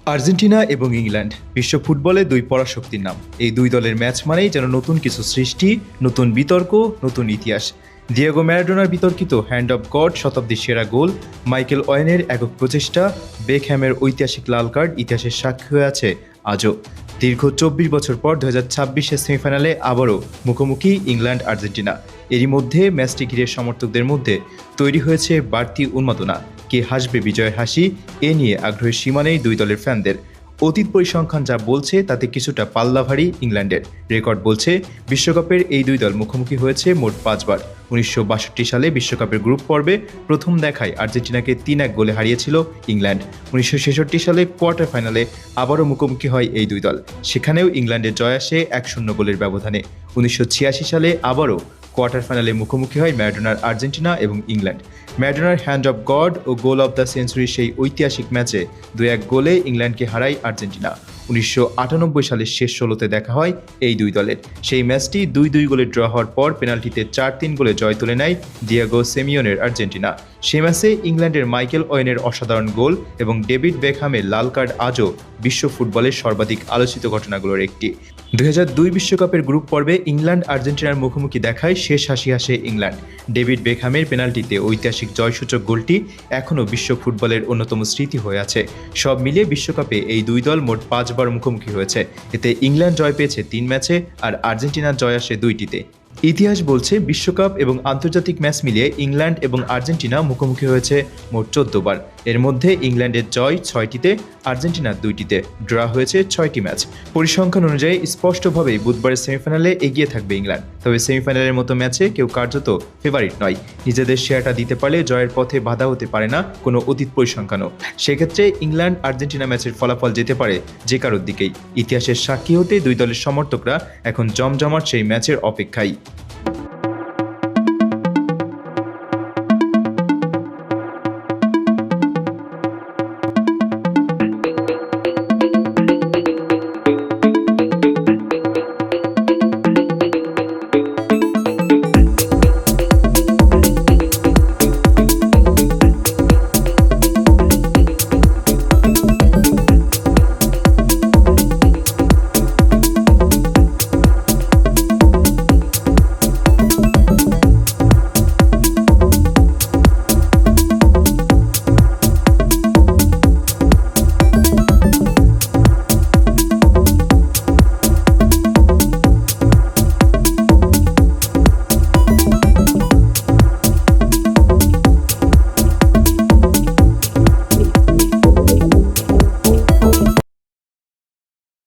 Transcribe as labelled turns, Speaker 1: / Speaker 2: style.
Speaker 1: Argentina এবং England বিশ্ব ফুটবলে দুই পরাশক্তির নাম। এই দুই দলের ম্যাচ মানেই যেন নতুন কিছু সৃষ্টি, নতুন বিতর্ক, নতুন ইতিহাস। ডিয়েগো ম্যারাডোনার বিতর্কিত হ্যান্ড অফ গড, শতাব্দীর সেরা গোল, মাইকেল ওয়েনের একক প্রচেষ্টা, বেকহ্যামের ঐতিহাসিক লাল কার্ড ইতিহাসের সাক্ষী হয়ে আছে আজও। দীর্ঘ ২৪ বছর পর ২০২৬-এর সেমিফাইনালে আবারও মুখোমুখি ইংল্যান্ড আর্জেন্টিনা। এরই মধ্যে ম্যাচটি ঘিরে সমর্থকদের মধ্যে তৈরি হয়েছে বাড়তি উন্মাদনা। কে হাসবে বিজয়ের হাসি, এ নিয়ে আগ্রহের সীমা নেই দুই দলের ফ্যানদের। অতীত পরিসংখ্যান যা বলছে তাতে কিছুটা পাল্লা ভারী ইংল্যান্ডের। রেকর্ড বলছে বিশ্বকাপের এই দুই দল মুখোমুখি হয়েছে মোট ৫ বার। ১৯৬২ সালে বিশ্বকাপের গ্রুপ পর্বে প্রথম দেখায় আর্জেন্টিনাকে ৩-১ গোলে হারিয়েছিল ইংল্যান্ড। ১৯৬৬ সালে কোয়ার্টার ফাইনালে আবারও মুখোমুখি হয় এই দুই দল। সেখানেও ইংল্যান্ডের জয় আসে ১-০ গোলের ব্যবধানে। ১৯৮৬ সালে আবারও কোয়ার্টার ফাইনালে মুখোমুখি হয় ম্যারাডোনার আর্জেন্টিনা এবং ইংল্যান্ড। ম্যারাডোনার হ্যান্ড অফ গড ও গোল অব দ্য সেঞ্চুরির সেই ঐতিহাসিক ম্যাচে ২-১ গোলে ইংল্যান্ডকে হারায় আর্জেন্টিনা। ১৯৯৮ সালের শেষ ১৬তে দেখা হয় এই দুই দলের। সেই ম্যাচটি ২-২ গোলে ড্র হওয়ার পর পেনাল্টিতে ৪-৩ গোলে জয় তুলে নেয় ডিয়েগো সিমিওনের আর্জেন্টিনা। সেই ম্যাচে ইংল্যান্ডের মাইকেল ওয়েনের অসাধারণ গোল এবং ডেভিড বেকহ্যামের লাল কার্ড আজও বিশ্ব ফুটবলের সর্বাধিক আলোচিত ঘটনাগুলোর একটি। ২০০২ বিশ্বকাপের গ্রুপ পর্বে ইংল্যান্ড আর্জেন্টিনার মুখোমুখি দেখায় শেষ হাসি হাসে ইংল্যান্ড। ডেভিড বেকহ্যামের পেনাল্টিতে ঐতিহাসিক জয়সূচক গোলটি এখনও বিশ্ব ফুটবলের অন্যতম স্মৃতি হয়ে আছে। সব মিলিয়ে বিশ্বকাপে এই দুই দল মোট ৫ বার মুখোমুখি হয়েছে। এতে ইংল্যান্ড জয় পেয়েছে ৩ ম্যাচে আর আর্জেন্টিনার জয় আসে ২টিতে। ইতিহাস বলছে বিশ্বকাপ এবং আন্তর্জাতিক ম্যাচ মিলিয়ে ইংল্যান্ড এবং আর্জেন্টিনা মুখোমুখি হয়েছে মোট ১৪ বার। এর মধ্যে ইংল্যান্ডের জয় ৬টিতে, আর্জেন্টিনার ২টিতে। ড্র হয়েছে ৬টি ম্যাচ। পরিসংখ্যান অনুযায়ী স্পষ্টভাবেই বুধবারের সেমিফাইনালে এগিয়ে থাকবে ইংল্যান্ড। তবে সেমিফাইনালের মতো ম্যাচে কেউ কার্যত ফেভারিট নয়। নিজেদের শেয়ারটা দিতে পারলে জয়ের পথে বাধা হতে পারে না কোনো অতীত পরিসংখ্যানও। সেক্ষেত্রে ইংল্যান্ড আর্জেন্টিনা ম্যাচের ফলাফল যেতে পারে যে কারোর দিকেই। ইতিহাসের সাক্ষী হতে দুই দলের সমর্থকরা এখন জমজমাট সেই ম্যাচের অপেক্ষায়।